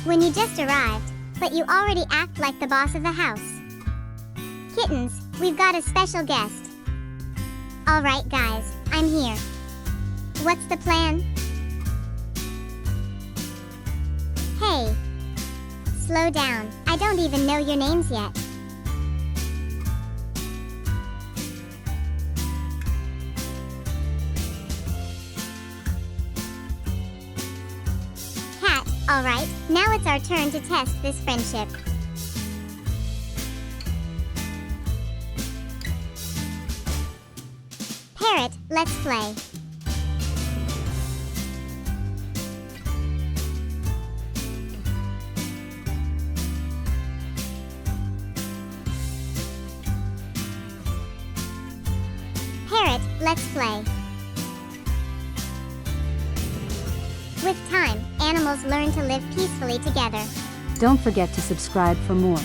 When you just arrived, but you already act like the boss of the house. Kittens, we've got a special guest. Alright guys, I'm here. What's the plan? Hey. Slow down, I don't even know your names yet. Cat, alright, now it's our turn to test this friendship. Parrot, let's play. Parrot, let's play. With time, animals learn to live peacefully together. Don't forget to subscribe for more.